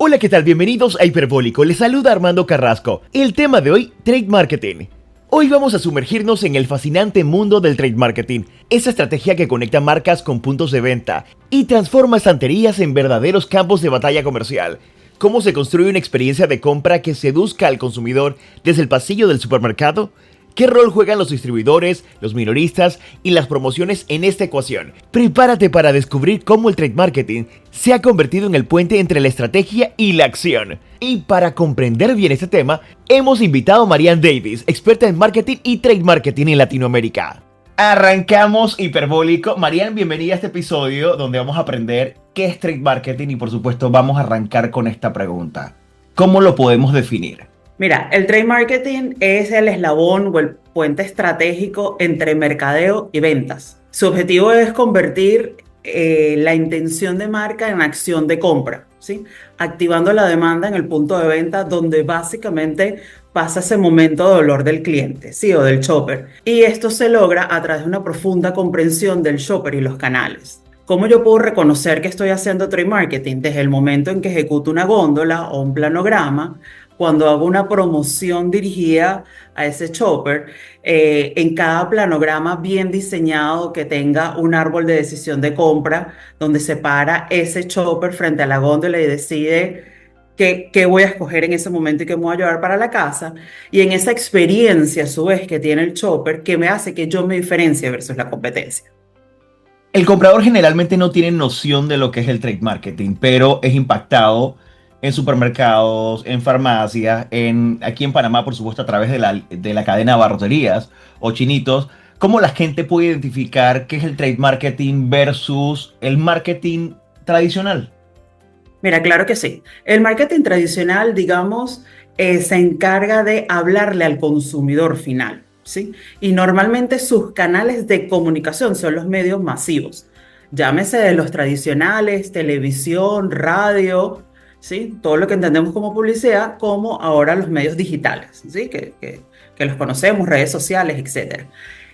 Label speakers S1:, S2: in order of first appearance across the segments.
S1: Hola, ¿qué tal? Bienvenidos a Hiperbólico. Les saluda Armando Carrasco. El tema de hoy, Trade Marketing. Hoy vamos a sumergirnos en el fascinante mundo del Trade Marketing, esa estrategia que conecta marcas con puntos de venta y transforma estanterías en verdaderos campos de batalla comercial. ¿Cómo se construye una experiencia de compra que seduzca al consumidor desde el pasillo del supermercado? ¿Qué rol juegan los distribuidores, los minoristas y las promociones en esta ecuación? Prepárate para descubrir cómo el trade marketing se ha convertido en el puente entre la estrategia y la acción. Y para comprender bien este tema, hemos invitado a Marianne Davis, experta en marketing y trade marketing en Latinoamérica. Arrancamos Hiperbólico. Marianne, bienvenida a este episodio donde vamos a aprender qué es trade marketing y por supuesto vamos a arrancar con esta pregunta. ¿Cómo lo podemos definir?
S2: Mira, el trade marketing es el eslabón o el puente estratégico entre mercadeo y ventas. Su objetivo es convertir la intención de marca en acción de compra, ¿sí? Activando la demanda en el punto de venta donde básicamente pasa ese momento de dolor del cliente, ¿sí? O del shopper. Y esto se logra a través de una profunda comprensión del shopper y los canales. ¿Cómo yo puedo reconocer que estoy haciendo trade marketing? Desde el momento en que ejecuto una góndola o un planograma, cuando hago una promoción dirigida a ese shopper, en cada planograma bien diseñado que tenga un árbol de decisión de compra, donde se para ese shopper frente a la góndola y decide qué voy a escoger en ese momento y qué me voy a llevar para la casa. Y en esa experiencia, a su vez, que tiene el shopper, que me hace que yo me diferencie versus la competencia.
S1: El comprador generalmente no tiene noción de lo que es el trade marketing, pero es impactado en supermercados, en farmacias, aquí en Panamá, por supuesto, a través de la cadena de abarroterías o chinitos. ¿Cómo la gente puede identificar qué es el trade marketing versus el marketing tradicional?
S2: Mira, claro que sí. El marketing tradicional, digamos, se encarga de hablarle al consumidor final, ¿sí? Y normalmente sus canales de comunicación son los medios masivos. Llámese de los tradicionales, televisión, radio, ¿sí? Todo lo que entendemos como publicidad, como ahora los medios digitales, ¿sí? Que los conocemos, redes sociales, etc.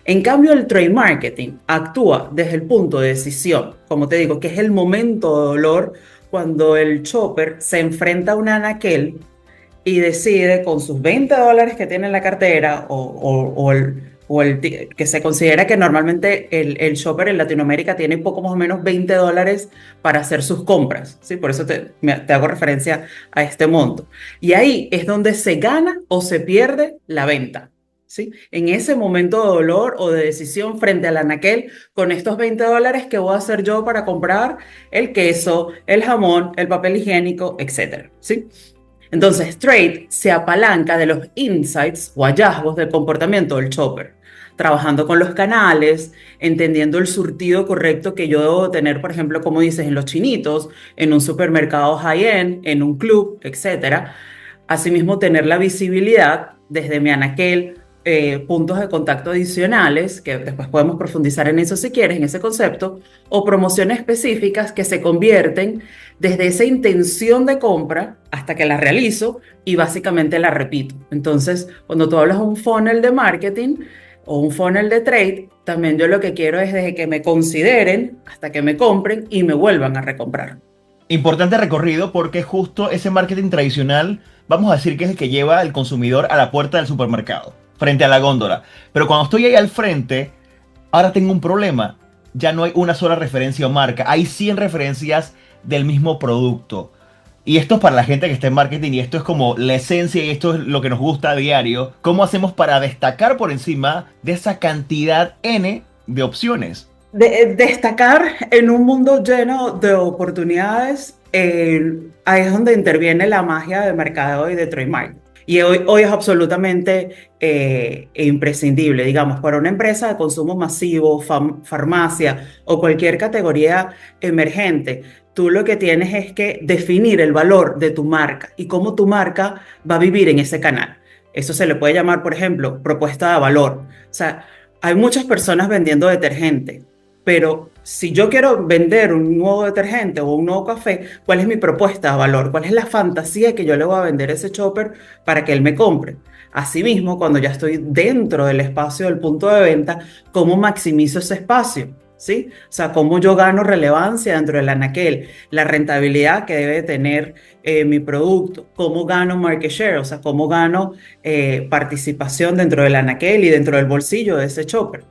S2: En cambio, el trade marketing actúa desde el punto de decisión, como te digo, que es el momento de dolor cuando el shopper se enfrenta a un anaquel y decide con sus $20 que tiene en la cartera que se considera que normalmente el shopper en Latinoamérica tiene poco más o menos $20 para hacer sus compras, ¿sí? Por eso te hago referencia a este monto. Y ahí es donde se gana o se pierde la venta, ¿sí? En ese momento de dolor o de decisión frente al anaquel, con estos $20, ¿qué voy a hacer yo para comprar el queso, el jamón, el papel higiénico, etcétera, ¿sí? Entonces, Trade se apalanca de los insights o hallazgos del comportamiento del shopper, trabajando con los canales, entendiendo el surtido correcto que yo debo tener, por ejemplo, como dices, en los chinitos, en un supermercado high-end, en un club, etcétera. Asimismo, tener la visibilidad desde mi anaquel, puntos de contacto adicionales, que después podemos profundizar en eso si quieres, en ese concepto, o promociones específicas que se convierten desde esa intención de compra hasta que la realizo y básicamente la repito. Entonces, cuando tú hablas de un funnel de marketing o un funnel de trade, también yo lo que quiero es desde que me consideren hasta que me compren y me vuelvan a recomprar.
S1: Importante recorrido porque justo ese marketing tradicional, vamos a decir que es el que lleva al consumidor a la puerta del supermercado, frente a la góndola. Pero cuando estoy ahí al frente, ahora tengo un problema. Ya no hay una sola referencia o marca, hay 100 referencias del mismo producto. Y esto es para la gente que está en marketing y esto es como la esencia y esto es lo que nos gusta a diario. ¿Cómo hacemos para destacar por encima de esa cantidad N de opciones?
S2: Destacar en un mundo lleno de oportunidades, ahí es donde interviene la magia de mercadeo y de trade marketing. Y hoy es absolutamente imprescindible, digamos, para una empresa de consumo masivo, farmacia o cualquier categoría emergente. Tú lo que tienes es que definir el valor de tu marca y cómo tu marca va a vivir en ese canal. Eso se le puede llamar, por ejemplo, propuesta de valor. O sea, hay muchas personas vendiendo detergente, pero si yo quiero vender un nuevo detergente o un nuevo café, ¿cuál es mi propuesta de valor? ¿Cuál es la fantasía que yo le voy a vender a ese shopper para que él me compre? Asimismo, cuando ya estoy dentro del espacio del punto de venta, ¿cómo maximizo ese espacio? ¿sí? O sea, cómo yo gano relevancia dentro del anaquel, la rentabilidad que debe tener mi producto, cómo gano market share, o sea, cómo gano participación dentro del anaquel y dentro del bolsillo de ese chopper.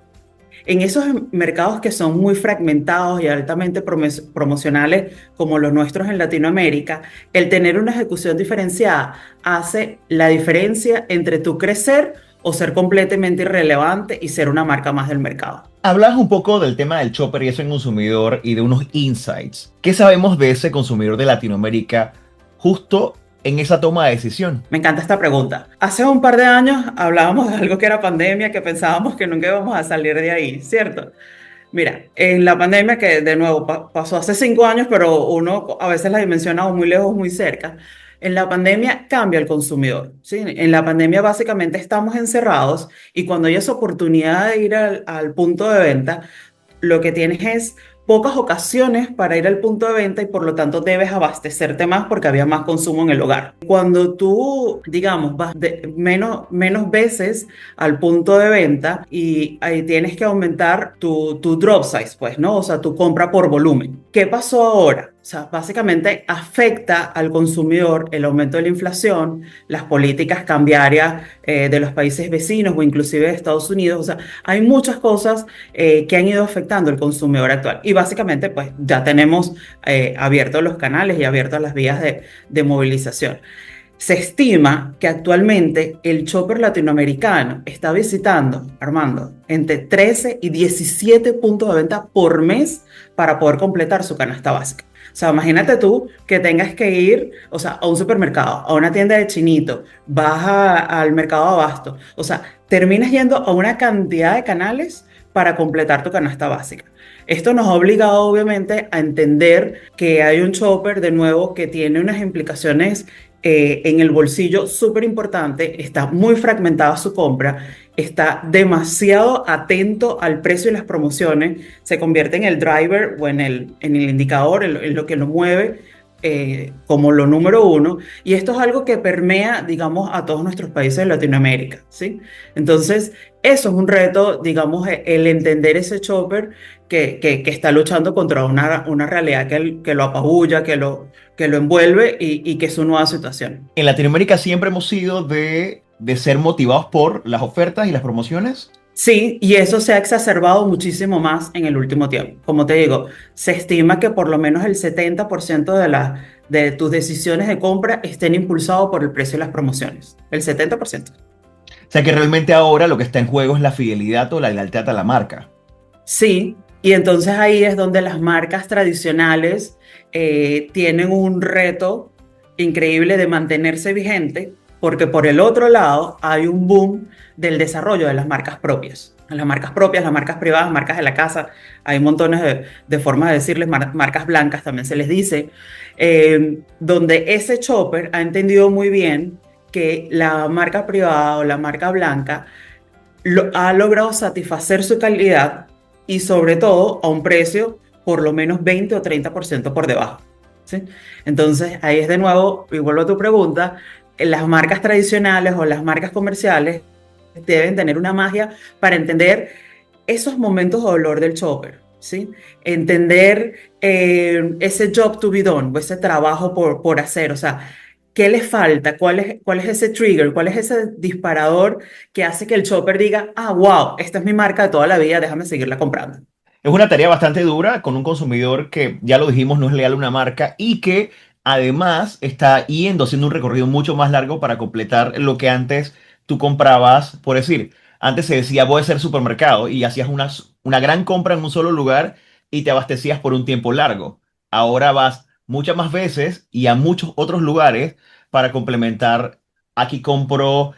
S2: En esos mercados que son muy fragmentados y altamente promocionales como los nuestros en Latinoamérica, el tener una ejecución diferenciada hace la diferencia entre tu crecer o ser completamente irrelevante y ser una marca más del mercado.
S1: Hablas un poco del tema del shopper y eso en consumidor y de unos insights. ¿Qué sabemos de ese consumidor de Latinoamérica justo en esa toma de decisión?
S2: Me encanta esta pregunta. Hace un par de años hablábamos de algo que era pandemia, que pensábamos que nunca íbamos a salir de ahí, ¿cierto? Mira, en la pandemia que de nuevo pasó hace 5 años, pero uno a veces la dimensiona o muy lejos, muy cerca. En la pandemia cambia el consumidor, ¿sí? En la pandemia básicamente estamos encerrados y cuando hay esa oportunidad de ir al punto de venta, lo que tienes es pocas ocasiones para ir al punto de venta y por lo tanto debes abastecerte más porque había más consumo en el hogar. Cuando tú, digamos, vas menos veces al punto de venta y ahí tienes que aumentar tu drop size, pues, ¿no? O sea, tu compra por volumen. ¿Qué pasó ahora? O sea, básicamente afecta al consumidor el aumento de la inflación, las políticas cambiarias de los países vecinos o inclusive de Estados Unidos. O sea, hay muchas cosas que han ido afectando al consumidor actual. Y básicamente, pues ya tenemos abiertos los canales y abiertas las vías de movilización. Se estima que actualmente el shopper latinoamericano está visitando, Armando, entre 13 y 17 puntos de venta por mes para poder completar su canasta básica. O sea, imagínate tú que tengas que ir, o sea, a un supermercado, a una tienda de chinito, vas al mercado de abasto, o sea, terminas yendo a una cantidad de canales para completar tu canasta básica. Esto nos ha obligado obviamente a entender que hay un shopper de nuevo que tiene unas implicaciones en el bolsillo súper importante, está muy fragmentada su compra, está demasiado atento al precio y las promociones, se convierte en el driver o en el indicador, en lo que lo mueve como lo número uno, y esto es algo que permea, digamos, a todos nuestros países de Latinoamérica, ¿sí? Entonces, eso es un reto, digamos, el entender ese shopper que está luchando contra una realidad que lo apabulla, que lo envuelve y que es su nueva situación.
S1: En Latinoamérica siempre hemos sido de ser motivados por las ofertas y las promociones.
S2: Sí, y eso se ha exacerbado muchísimo más en el último tiempo. Como te digo, se estima que por lo menos el 70% de tus decisiones de compra estén impulsados por el precio y las promociones. El 70%.
S1: O sea que realmente ahora lo que está en juego es la fidelidad o la lealtad a la marca.
S2: Sí, y entonces ahí es donde las marcas tradicionales tienen un reto increíble de mantenerse vigente, porque por el otro lado hay un boom del desarrollo de las marcas propias. Las marcas propias, las marcas privadas, marcas de la casa, hay montones de formas de decirles, marcas blancas también se les dice, donde ese shopper ha entendido muy bien que la marca privada o la marca blanca ha logrado satisfacer su calidad y sobre todo a un precio por lo menos 20 o 30% por debajo, ¿sí? Entonces ahí es de nuevo, y vuelvo a tu pregunta, las marcas tradicionales o las marcas comerciales deben tener una magia para entender esos momentos de dolor del shopper, ¿sí? Entender ese job to be done, o ese trabajo por hacer, o sea, ¿qué le falta? ¿Cuál es ese trigger? ¿Cuál es ese disparador que hace que el shopper diga, ah, wow, esta es mi marca de toda la vida, déjame seguirla comprando?
S1: Es una tarea bastante dura con un consumidor que, ya lo dijimos, no es leal a una marca y que además está yendo haciendo un recorrido mucho más largo para completar lo que antes tú comprabas. Por decir, antes se decía voy a ser supermercado y hacías una gran compra en un solo lugar y te abastecías por un tiempo largo. Ahora vas muchas más veces y a muchos otros lugares para complementar. Aquí compro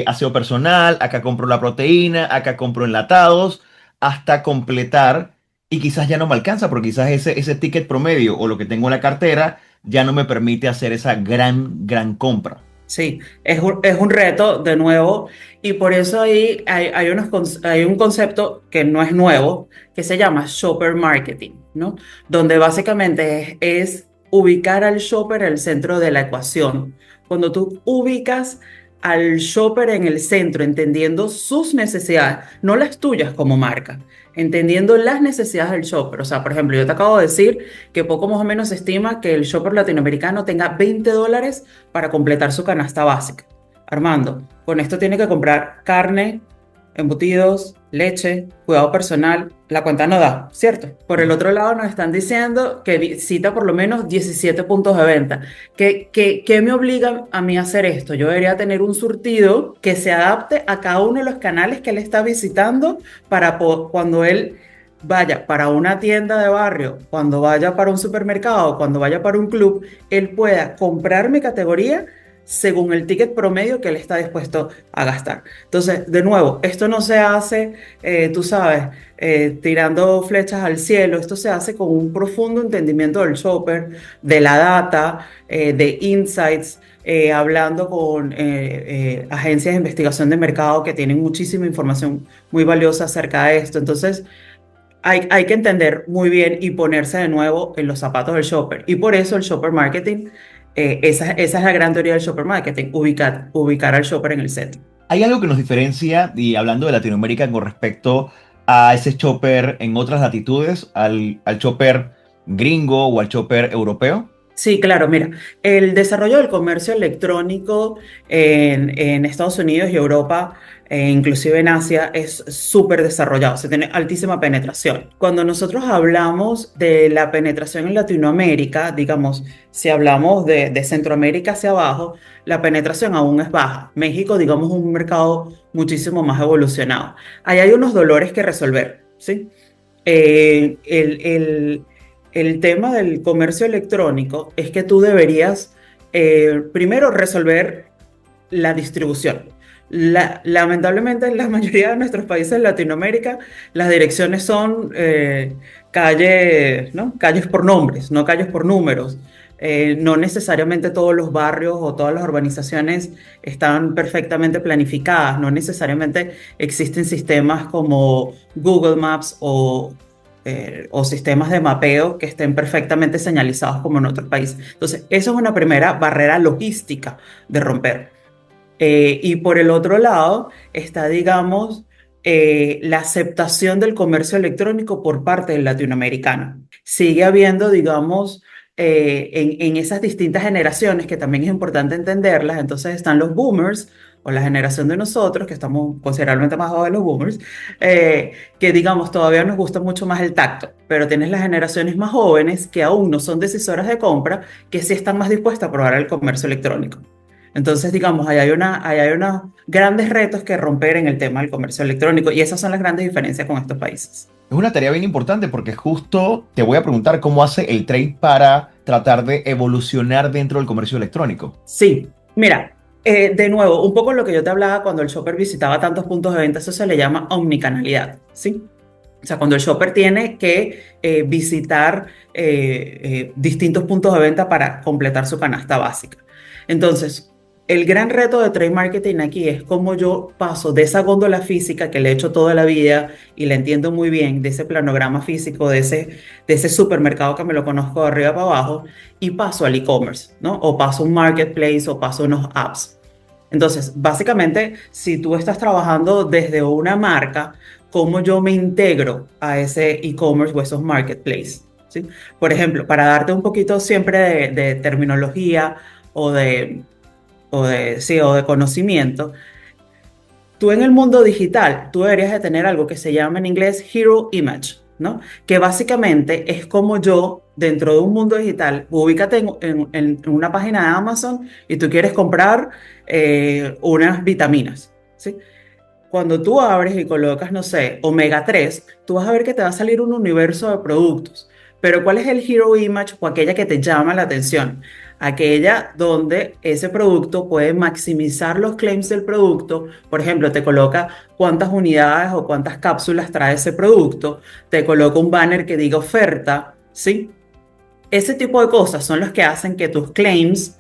S1: aseo personal, acá compro la proteína, acá compro enlatados hasta completar y quizás ya no me alcanza porque quizás ese ticket promedio o lo que tengo en la cartera ya no me permite hacer esa gran compra.
S2: Sí, es un reto de nuevo y por eso ahí hay un concepto que no es nuevo, que se llama shopper marketing, ¿no? Donde básicamente es ubicar al shopper en el centro de la ecuación. Cuando tú ubicas al shopper en el centro, entendiendo sus necesidades, no las tuyas como marca, entendiendo las necesidades del shopper. O sea, por ejemplo, yo te acabo de decir que poco más o menos se estima que el shopper latinoamericano tenga $20 para completar su canasta básica. Armando, con esto tiene que comprar carne, embutidos, leche, cuidado personal, la cuenta no da, ¿cierto? Por el otro lado nos están diciendo que visita por lo menos 17 puntos de venta. ¿Qué me obliga a mí a hacer esto? Yo debería tener un surtido que se adapte a cada uno de los canales que él está visitando para cuando él vaya para una tienda de barrio, cuando vaya para un supermercado, cuando vaya para un club, él pueda comprar mi categoría según el ticket promedio que él está dispuesto a gastar. Entonces, de nuevo, esto no se hace, tú sabes, tirando flechas al cielo, esto se hace con un profundo entendimiento del shopper, de la data, de insights, hablando con agencias de investigación de mercado que tienen muchísima información muy valiosa acerca de esto. Entonces, hay que entender muy bien y ponerse de nuevo en los zapatos del shopper. Y por eso el shopper marketing, esa es la gran teoría del shopper marketing, ubicar al shopper en el centro.
S1: Hay algo que nos diferencia, y hablando de Latinoamérica con respecto a ese chopper en otras latitudes, al chopper gringo o al chopper europeo.
S2: Sí, claro, mira, el desarrollo del comercio electrónico en Estados Unidos y Europa, e inclusive en Asia, es súper desarrollado, se tiene altísima penetración. Cuando nosotros hablamos de la penetración en Latinoamérica, digamos, si hablamos de Centroamérica hacia abajo, la penetración aún es baja. México, digamos, es un mercado muchísimo más evolucionado. Ahí hay unos dolores que resolver, ¿sí? Eh, el, el- el tema del comercio electrónico es que tú deberías primero resolver la distribución. Lamentablemente en la mayoría de nuestros países de Latinoamérica las direcciones son calles, ¿no? Calles por nombres, no calles por números. No necesariamente todos los barrios o todas las urbanizaciones están perfectamente planificadas, no necesariamente existen sistemas como Google Maps o sistemas de mapeo que estén perfectamente señalizados como en otros países. Entonces, eso es una primera barrera logística de romper. Y por el otro lado está, digamos, la aceptación del comercio electrónico por parte del latinoamericano. Sigue habiendo, digamos, en esas distintas generaciones, que también es importante entenderlas, entonces están los boomers o la generación de nosotros, que estamos considerablemente más abajo de los boomers, que digamos todavía nos gusta mucho más el tacto, pero tienes las generaciones más jóvenes que aún no son decisoras de compra, que sí están más dispuestas a probar el comercio electrónico. Entonces, digamos, ahí hay unos grandes retos que romper en el tema del comercio electrónico y esas son las grandes diferencias con estos países.
S1: Es una tarea bien importante porque justo te voy a preguntar cómo hace el trade para tratar de evolucionar dentro del comercio electrónico.
S2: Sí, mira, de nuevo, un poco lo que yo te hablaba cuando el shopper visitaba tantos puntos de venta, eso se le llama omnicanalidad, ¿sí? O sea, cuando el shopper tiene que visitar distintos puntos de venta para completar su canasta básica. Entonces, el gran reto de trade marketing aquí es cómo yo paso de esa góndola física que le he hecho toda la vida y la entiendo muy bien, de ese planograma físico, de ese supermercado que me lo conozco de arriba para abajo, y paso al e-commerce, ¿no? O paso a un marketplace o paso a unos apps. Entonces, básicamente, si tú estás trabajando desde una marca, ¿cómo yo me integro a ese e-commerce o esos marketplaces? ¿Sí? Por ejemplo, para darte un poquito siempre de terminología o de, o de conocimiento, tú en el mundo digital, tú deberías de tener algo que se llama en inglés Hero Image, ¿no? Que básicamente es como yo, dentro de un mundo digital, ubícate en una página de Amazon y tú quieres comprar unas vitaminas, ¿sí? Cuando tú abres y colocas, no sé, omega 3, tú vas a ver que te va a salir un universo de productos. Pero ¿cuál es el hero image o aquella que te llama la atención? Aquella donde ese producto puede maximizar los claims del producto. Por ejemplo, te coloca cuántas unidades o cuántas cápsulas trae ese producto. Te coloca un banner que diga oferta, ¿sí? Ese tipo de cosas son los que hacen que tus claims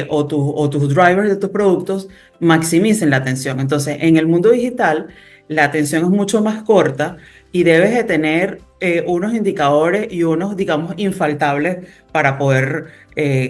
S2: o tus drivers de tus productos maximicen la atención. Entonces, en el mundo digital, la atención es mucho más corta y debes de tener unos indicadores y unos, digamos, infaltables para poder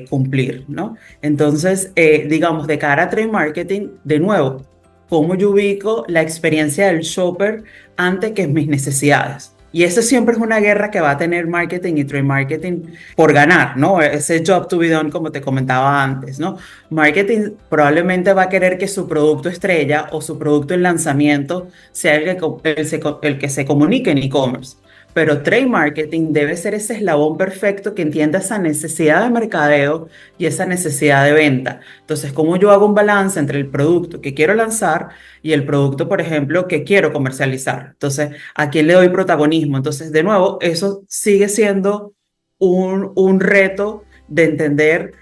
S2: cumplir, ¿no? Entonces, digamos, de cara a trade marketing, de nuevo, ¿cómo yo ubico la experiencia del shopper antes que mis necesidades? Y eso siempre es una guerra que va a tener marketing y trade marketing por ganar, ¿no? Ese job to be done, como te comentaba antes, ¿no? Marketing probablemente va a querer que su producto estrella o su producto en lanzamiento sea el que se comunique en e-commerce. Pero trade marketing debe ser ese eslabón perfecto que entienda esa necesidad de mercadeo y esa necesidad de venta. Entonces, ¿cómo yo hago un balance entre el producto que quiero lanzar y el producto, por ejemplo, que quiero comercializar? Entonces, ¿a quién le doy protagonismo? Entonces, de nuevo, eso sigue siendo un reto de entender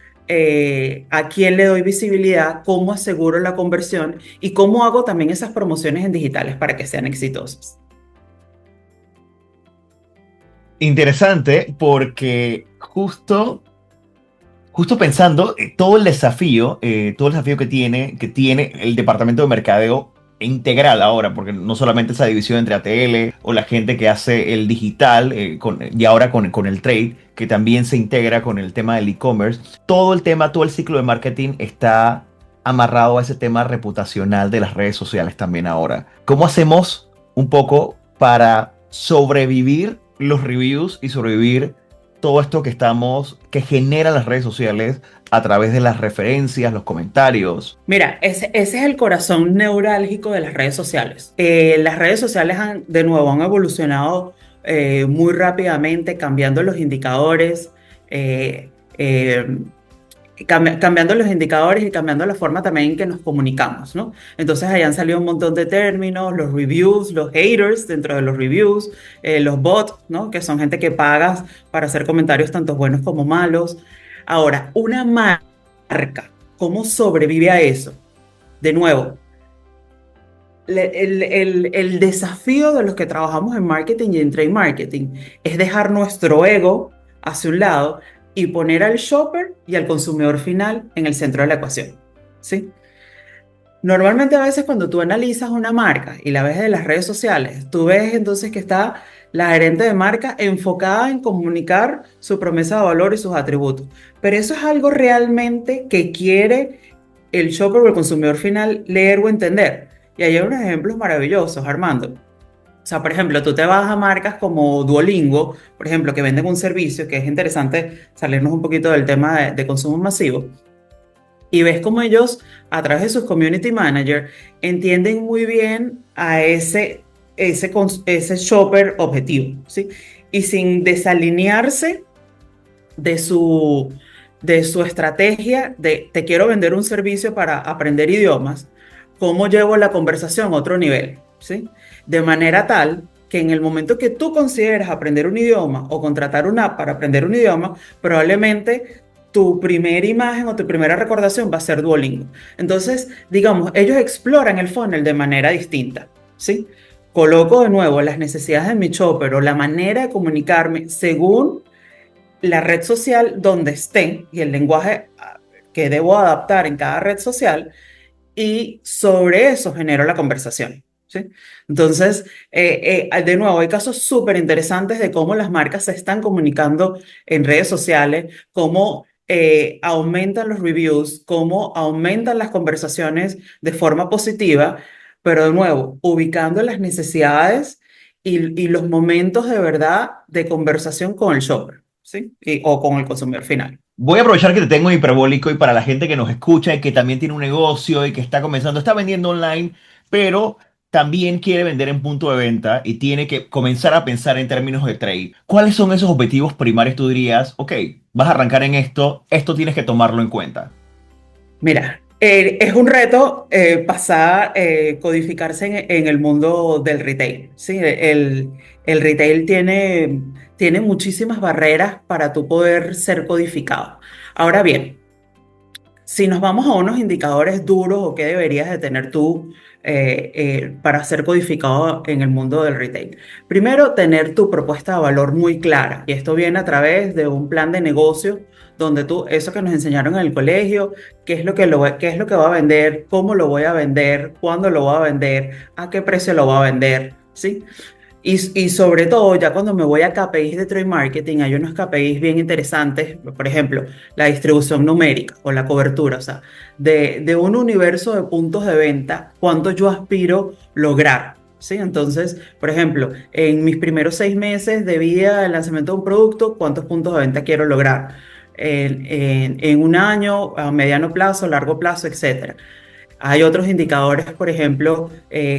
S2: a quién le doy visibilidad, cómo aseguro la conversión y cómo hago también esas promociones en digitales para que sean exitosas.
S1: Interesante porque justo pensando todo el desafío que tiene el departamento de mercadeo integral ahora, porque no solamente esa división entre ATL o la gente que hace el digital y ahora con el trade, que también se integra con el tema del e-commerce, todo el ciclo de marketing está amarrado a ese tema reputacional de las redes sociales también ahora. ¿Cómo hacemos un poco para sobrevivir los reviews y sobrevivir todo esto que generan las redes sociales a través de las referencias, los comentarios?
S2: Mira, ese es el corazón neurálgico de las redes sociales. Las redes sociales de nuevo han evolucionado muy rápidamente, cambiando los indicadores, eh, eh, cambiando los indicadores y cambiando la forma también en que nos comunicamos, ¿no? Entonces, ahí han salido un montón de términos, los reviews, los haters dentro de los reviews, los bots, ¿no? Que son gente que pagas para hacer comentarios tanto buenos como malos. Ahora, una marca, ¿cómo sobrevive a eso? De nuevo, el desafío de los que trabajamos en marketing y en trade marketing es dejar nuestro ego hacia un lado y poner al shopper y al consumidor final en el centro de la ecuación, ¿sí? Normalmente a veces cuando tú analizas una marca y la ves de las redes sociales, tú ves entonces que está la gerente de marca enfocada en comunicar su promesa de valor y sus atributos. Pero eso es algo realmente que quiere el shopper o el consumidor final leer o entender. Y ahí hay unos ejemplos maravillosos, Armando. O sea, por ejemplo, tú te vas a marcas como Duolingo, por ejemplo, que venden un servicio, que es interesante salirnos un poquito del tema de consumo masivo, y ves cómo ellos, a través de sus community manager, entienden muy bien a ese shopper objetivo, ¿sí? Y sin desalinearse de su estrategia de te quiero vender un servicio para aprender idiomas, cómo llevo la conversación a otro nivel, ¿sí? De manera tal que en el momento que tú consideras aprender un idioma o contratar una app para aprender un idioma, probablemente tu primera imagen o tu primera recordación va a ser Duolingo. Entonces, digamos, ellos exploran el funnel de manera distinta, ¿sí? Coloco de nuevo las necesidades de mi shopper o la manera de comunicarme según la red social donde esté y el lenguaje que debo adaptar en cada red social y sobre eso genero la conversación, ¿sí? Entonces, de nuevo, hay casos súper interesantes de cómo las marcas se están comunicando en redes sociales, cómo aumentan los reviews, cómo aumentan las conversaciones de forma positiva, pero de nuevo, ubicando las necesidades y los momentos de verdad de conversación con el shopper, ¿sí? O con el consumidor final.
S1: Voy a aprovechar que te tengo hiperbólico y para la gente que nos escucha y que también tiene un negocio y que está comenzando, está vendiendo online, pero también quiere vender en punto de venta y tiene que comenzar a pensar en términos de trade. ¿Cuáles son esos objetivos primarios? Tú dirías, ok, vas a arrancar en esto tienes que tomarlo en cuenta.
S2: Mira, es un reto pasar, codificarse en el mundo del retail, ¿sí? El retail tiene muchísimas barreras para tú poder ser codificado. Ahora bien, si nos vamos a unos indicadores duros o qué deberías de tener tú para ser codificado en el mundo del retail. Primero, tener tu propuesta de valor muy clara. Y esto viene a través de un plan de negocio donde tú, eso que nos enseñaron en el colegio, qué es lo que va a vender, cómo lo voy a vender, cuándo lo voy a vender, a qué precio lo voy a vender, ¿sí? Y sobre todo, ya cuando me voy a KPIs de trade marketing, hay unos KPIs bien interesantes, por ejemplo, la distribución numérica o la cobertura, o sea, de un universo de puntos de venta, cuánto yo aspiro lograr. ¿Sí? Entonces, por ejemplo, en mis primeros 6 meses de vida del lanzamiento de un producto, ¿cuántos puntos de venta quiero lograr? En un año, a mediano plazo, largo plazo, etcétera. Hay otros indicadores, por ejemplo,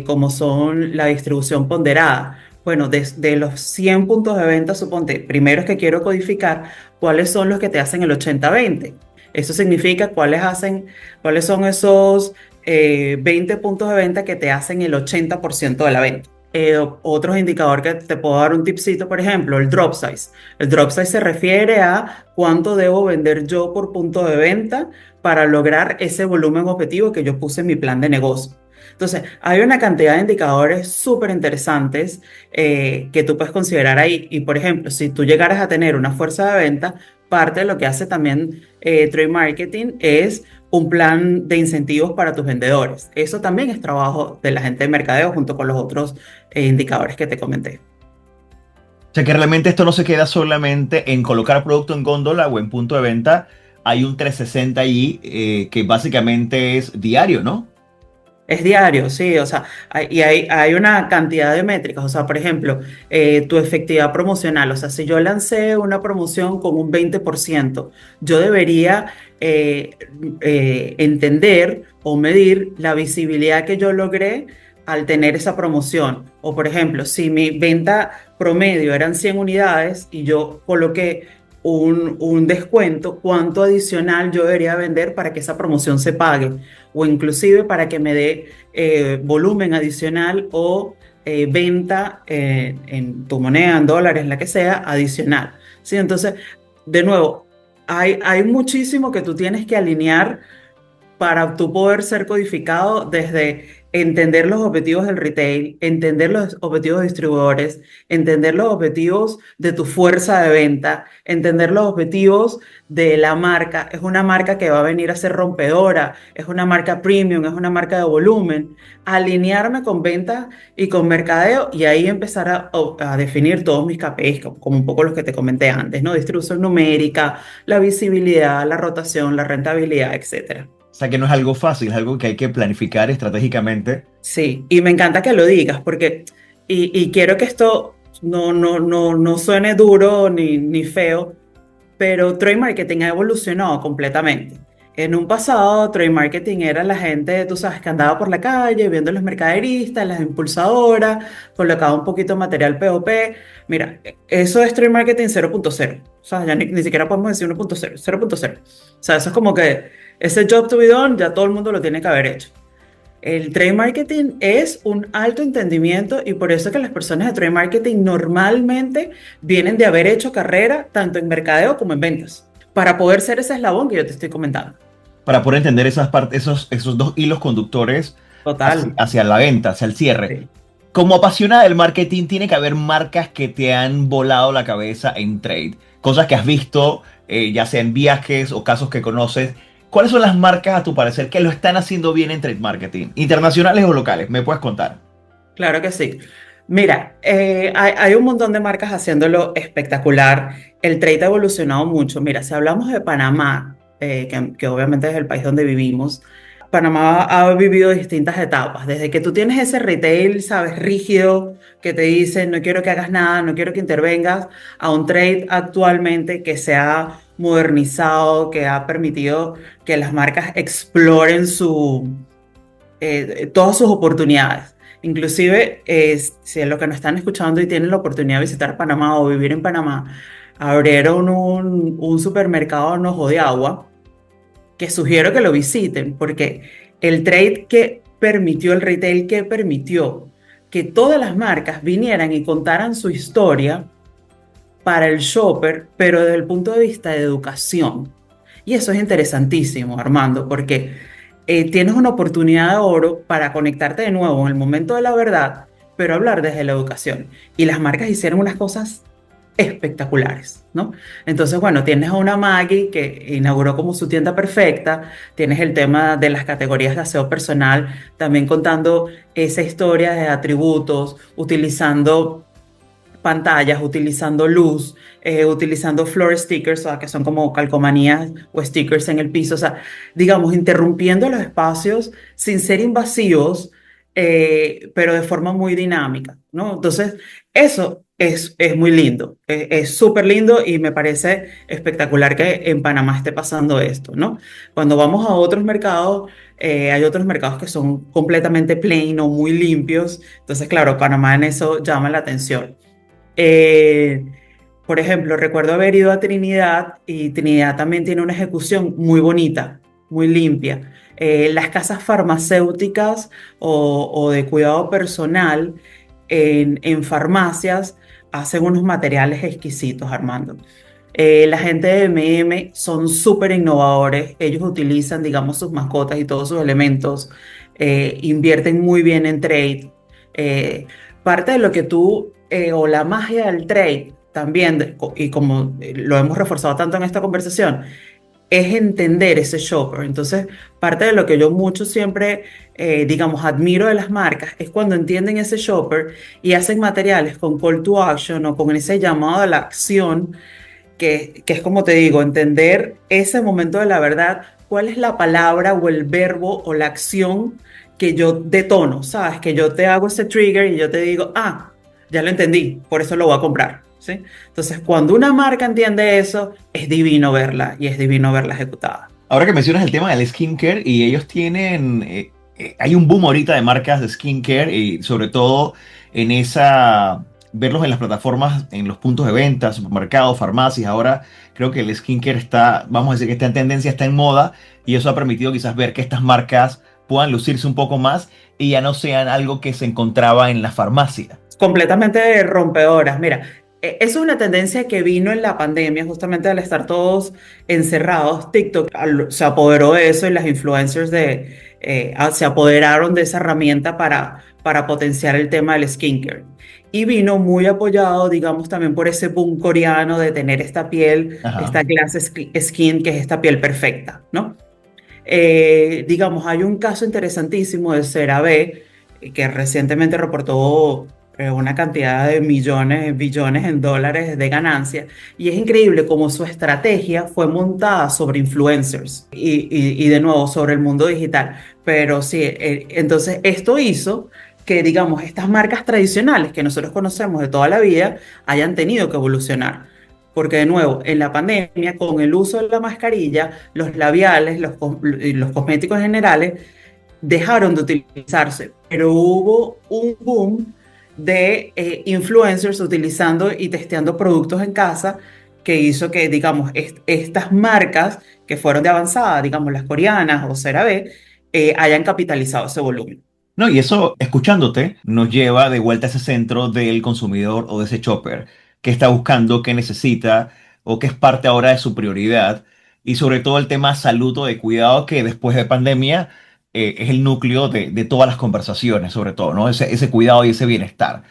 S2: como son la distribución ponderada. Bueno, de los 100 puntos de venta, suponte, primero es que quiero codificar cuáles son los que te hacen el 80-20. Eso significa cuáles son esos 20 puntos de venta que te hacen el 80% de la venta. Otro indicador que te puedo dar un tipcito, por ejemplo, el drop size. El drop size se refiere a cuánto debo vender yo por punto de venta para lograr ese volumen objetivo que yo puse en mi plan de negocio. Entonces, hay una cantidad de indicadores súper interesantes que tú puedes considerar ahí. Y, por ejemplo, si tú llegaras a tener una fuerza de venta, parte de lo que hace también Trade Marketing es un plan de incentivos para tus vendedores. Eso también es trabajo de la gente de mercadeo junto con los otros indicadores que te comenté.
S1: O sea que realmente esto no se queda solamente en colocar producto en góndola o en punto de venta. Hay un 360 allí que básicamente es diario, ¿no?
S2: Es diario, sí, o sea, hay una cantidad de métricas, o sea, por ejemplo, tu efectividad promocional, o sea, si yo lancé una promoción con un 20%, yo debería entender o medir la visibilidad que yo logré al tener esa promoción. O, por ejemplo, si mi venta promedio eran 100 unidades y yo coloqué un descuento, ¿cuánto adicional yo debería vender para que esa promoción se pague? O inclusive para que me dé volumen adicional o venta en tu moneda, en dólares, la que sea, adicional. ¿Sí? Entonces, de nuevo, hay muchísimo que tú tienes que alinear para tú poder ser codificado desde entender los objetivos del retail, entender los objetivos de distribuidores, entender los objetivos de tu fuerza de venta, entender los objetivos de la marca. Es una marca que va a venir a ser rompedora, es una marca premium, es una marca de volumen. Alinearme con ventas y con mercadeo y ahí empezar a definir todos mis KPIs, como un poco los que te comenté antes, ¿no? Distribución numérica, la visibilidad, la rotación, la rentabilidad, etcétera.
S1: O sea que no es algo fácil, es algo que hay que planificar estratégicamente.
S2: Sí, y me encanta que lo digas porque, y quiero que esto no suene duro ni feo, pero trade marketing ha evolucionado completamente. En un pasado, trade marketing era la gente, tú sabes, que andaba por la calle viendo los mercaderistas, las impulsadoras, colocaba un poquito de material POP. Mira, eso es trade marketing 0.0. O sea, ya ni siquiera podemos decir 1.0, 0.0. O sea, eso es como que ese job to be done ya todo el mundo lo tiene que haber hecho. El trade marketing es un alto entendimiento y por eso es que las personas de trade marketing normalmente vienen de haber hecho carrera tanto en mercadeo como en ventas, para poder ser ese eslabón que yo te estoy comentando.
S1: Para poder entender esas partes, esos dos hilos conductores
S2: Total.
S1: hacia la venta, hacia el cierre.
S2: Sí.
S1: Como apasionada del marketing, tiene que haber marcas que te han volado la cabeza en trade. Cosas que has visto, ya sea en viajes o casos que conoces. ¿Cuáles son las marcas, a tu parecer, que lo están haciendo bien en trade marketing? ¿Internacionales o locales? ¿Me puedes contar?
S2: Claro que sí. Mira, hay un montón de marcas haciéndolo espectacular. El trade ha evolucionado mucho. Mira, si hablamos de Panamá, que obviamente es el país donde vivimos, Panamá ha vivido distintas etapas. Desde que tú tienes ese retail, sabes, rígido, que te dice, no quiero que hagas nada, no quiero que intervengas, a un trade actualmente que se ha modernizado, que ha permitido que las marcas exploren todas sus oportunidades. Inclusive, si es lo que nos están escuchando y tienen la oportunidad de visitar Panamá o vivir en Panamá, abrieron un supermercado en Ojo de Agua que sugiero que lo visiten porque el retail que permitió que todas las marcas vinieran y contaran su historia para el shopper, pero desde el punto de vista de educación. Y eso es interesantísimo, Armando, porque tienes una oportunidad de oro para conectarte de nuevo en el momento de la verdad, pero hablar desde la educación. Y las marcas hicieron unas cosas espectaculares, ¿no? Entonces, bueno, tienes a una Maggie que inauguró como su tienda perfecta, tienes el tema de las categorías de aseo personal, también contando esa historia de atributos, utilizando pantallas, utilizando luz, utilizando floor stickers, o sea, que son como calcomanías o stickers en el piso, o sea, digamos, interrumpiendo los espacios sin ser invasivos, pero de forma muy dinámica, ¿no? Entonces, eso es muy lindo, es súper lindo y me parece espectacular que en Panamá esté pasando esto, ¿no? Cuando vamos a otros mercados, hay otros mercados que son completamente plain o muy limpios, entonces, claro, Panamá en eso llama la atención. Eh, por ejemplo, recuerdo haber ido a Trinidad y Trinidad también tiene una ejecución muy bonita, muy limpia. Las casas farmacéuticas o de cuidado personal en farmacias hacen unos materiales exquisitos, Armando. La gente de MM son súper innovadores. Ellos utilizan, digamos, sus mascotas y todos sus elementos. Invierten muy bien en trade. Eh, Parte de lo que o la magia del trade también, y como lo hemos reforzado tanto en esta conversación, es entender ese shopper. Entonces, parte de lo que yo mucho siempre, digamos, admiro de las marcas es cuando entienden ese shopper y hacen materiales con call to action o con ese llamado a la acción, que es como te digo, entender ese momento de la verdad, cuál es la palabra o el verbo o la acción que yo detono, ¿sabes? Que yo te hago ese trigger y yo te digo, ah, ya lo entendí, por eso lo voy a comprar, ¿sí? Entonces, cuando una marca entiende eso, es divino verla y es divino verla ejecutada.
S1: Ahora que mencionas el tema del skincare y ellos tienen, hay un boom ahorita de marcas de skincare y sobre todo en verlos en las plataformas, en los puntos de venta, supermercados, farmacias. Ahora creo que el skincare está, vamos a decir que está en tendencia, está en moda y eso ha permitido quizás ver que estas marcas puedan lucirse un poco más y ya no sean algo que se encontraba en la farmacia.
S2: Completamente rompedoras. Mira, eso es una tendencia que vino en la pandemia, justamente al estar todos encerrados. TikTok se apoderó de eso y las influencers se apoderaron de esa herramienta para potenciar el tema del skincare. Y vino muy apoyado, digamos, también por ese boom coreano de tener esta piel,
S1: Ajá.
S2: esta glass skin, que es esta piel perfecta, ¿no? Digamos, hay un caso interesantísimo de CeraVe que recientemente reportó una cantidad de millones, billones en dólares de ganancia. Y es increíble cómo su estrategia fue montada sobre influencers y de nuevo sobre el mundo digital. Pero sí, entonces esto hizo que, digamos, estas marcas tradicionales que nosotros conocemos de toda la vida hayan tenido que evolucionar. Porque de nuevo, en la pandemia, con el uso de la mascarilla, los labiales, y los cosméticos generales dejaron de utilizarse, pero hubo un boom de influencers utilizando y testeando productos en casa que hizo que, digamos, estas marcas que fueron de avanzada, digamos, las coreanas o CeraVe, hayan capitalizado ese volumen.
S1: No, y eso, escuchándote, nos lleva de vuelta a ese centro del consumidor o de ese shopper que está buscando, que necesita o que es parte ahora de su prioridad. Y sobre todo el tema salud o de cuidado que después de pandemia es el núcleo de todas las conversaciones, sobre todo, ¿no? Ese cuidado y ese bienestar.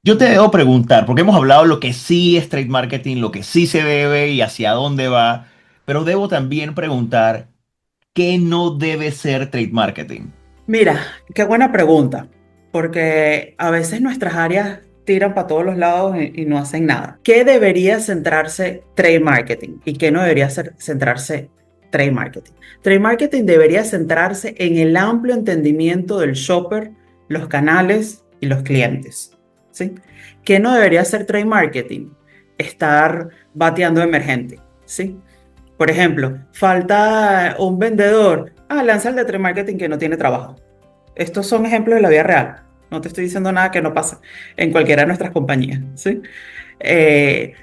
S1: Yo te debo preguntar, porque hemos hablado lo que sí es trade marketing, lo que sí se debe y hacia dónde va, pero debo también preguntar qué no debe ser trade marketing.
S2: Mira, qué buena pregunta, porque a veces nuestras áreas tiran para todos los lados y no hacen nada. ¿Qué debería centrarse trade marketing y qué no debería centrarse trade marketing? Trade marketing debería centrarse en el amplio entendimiento del shopper, los canales y los clientes, ¿sí? ¿Qué no debería hacer trade marketing? Estar bateando emergente, ¿sí? Por ejemplo, falta un vendedor. Ah, lanza el de trade marketing que no tiene trabajo. Estos son ejemplos de la vida real. No te estoy diciendo nada que no pasa en cualquiera de nuestras compañías, ¿sí? Eh,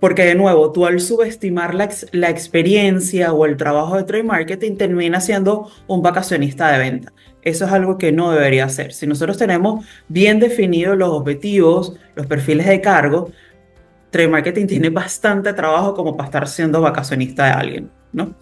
S2: Porque de nuevo, tú al subestimar la experiencia o el trabajo de trade marketing termina siendo un vacacionista de venta. Eso es algo que no debería ser. Si nosotros tenemos bien definidos los objetivos, los perfiles de cargo, trade marketing tiene bastante trabajo como para estar siendo vacacionista de alguien, ¿no?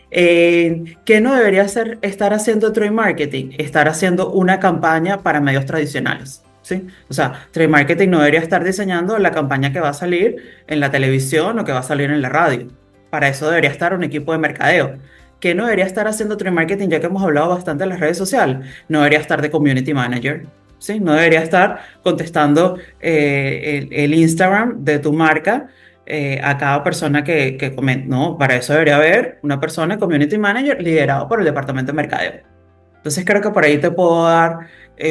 S2: ¿Qué no debería estar haciendo trade marketing? Estar haciendo una campaña para medios tradicionales, ¿sí? O sea, trade marketing no debería estar diseñando la campaña que va a salir en la televisión o que va a salir en la radio. Para eso debería estar un equipo de mercadeo. ¿Qué no debería estar haciendo trade marketing? Ya que hemos hablado bastante de las redes sociales, no debería estar de community manager, ¿sí? No debería estar contestando el Instagram de tu marca a cada persona que comenta. No, para eso debería haber una persona, community manager, liderado por el departamento de mercadeo. Entonces creo que por ahí te puedo dar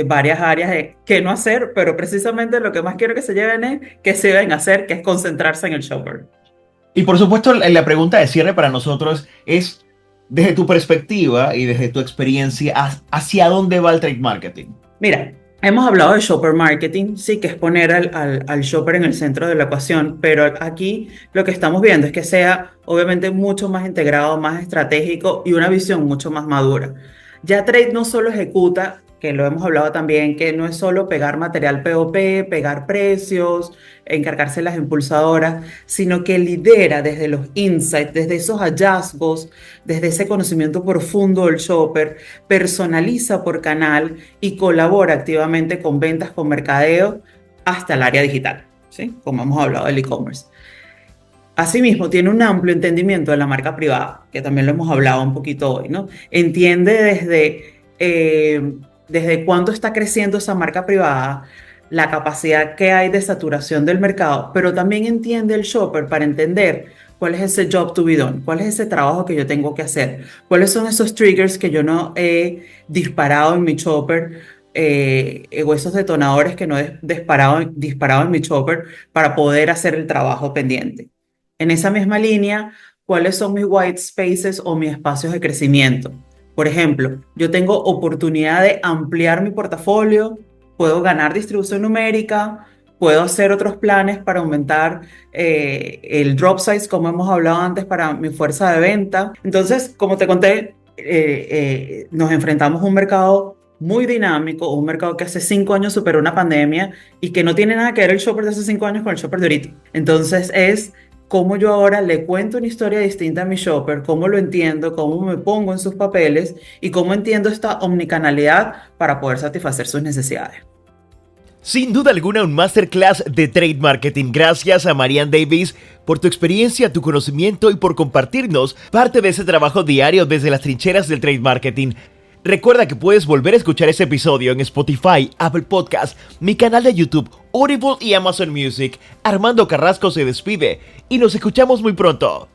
S2: varias áreas de qué no hacer, pero precisamente lo que más quiero que se lleven es qué se deben hacer, que es concentrarse en el shopper.
S1: Y por supuesto, la pregunta de cierre para nosotros es, desde tu perspectiva y desde tu experiencia, ¿hacia dónde va el trade marketing?
S2: Mira, hemos hablado de shopper marketing, sí, que es poner al shopper en el centro de la ecuación, pero aquí lo que estamos viendo es que sea obviamente mucho más integrado, más estratégico y una visión mucho más madura. Ya Trade no solo ejecuta, que lo hemos hablado también, que no es solo pegar material POP, pegar precios, encargarse de las impulsadoras, sino que lidera desde los insights, desde esos hallazgos, desde ese conocimiento profundo del shopper, personaliza por canal y colabora activamente con ventas, con mercadeo, hasta el área digital, ¿sí? Como hemos hablado del e-commerce. Asimismo, tiene un amplio entendimiento de la marca privada, que también lo hemos hablado un poquito hoy, ¿no? Entiende desde cuánto está creciendo esa marca privada, la capacidad que hay de saturación del mercado, pero también entiende el shopper para entender cuál es ese job to be done, cuál es ese trabajo que yo tengo que hacer, cuáles son esos triggers que yo no he disparado en mi shopper, o esos detonadores que no he disparado en mi shopper para poder hacer el trabajo pendiente. En esa misma línea, ¿cuáles son mis white spaces o mis espacios de crecimiento? Por ejemplo, yo tengo oportunidad de ampliar mi portafolio, puedo ganar distribución numérica, puedo hacer otros planes para aumentar el drop size, como hemos hablado antes, para mi fuerza de venta. Entonces, como te conté, nos enfrentamos a un mercado muy dinámico, un mercado que hace 5 años superó una pandemia y que no tiene nada que ver el shopper de hace 5 años con el shopper de ahorita. Entonces, es cómo yo ahora le cuento una historia distinta a mi shopper, cómo lo entiendo, cómo me pongo en sus papeles y cómo entiendo esta omnicanalidad para poder satisfacer sus necesidades.
S1: Sin duda alguna, un masterclass de trade marketing. Gracias a Marianne Davis por tu experiencia, tu conocimiento y por compartirnos parte de ese trabajo diario desde las trincheras del trade marketing. Recuerda que puedes volver a escuchar ese episodio en Spotify, Apple Podcasts, mi canal de YouTube, Audible y Amazon Music. Armando Carrasco se despide y nos escuchamos muy pronto.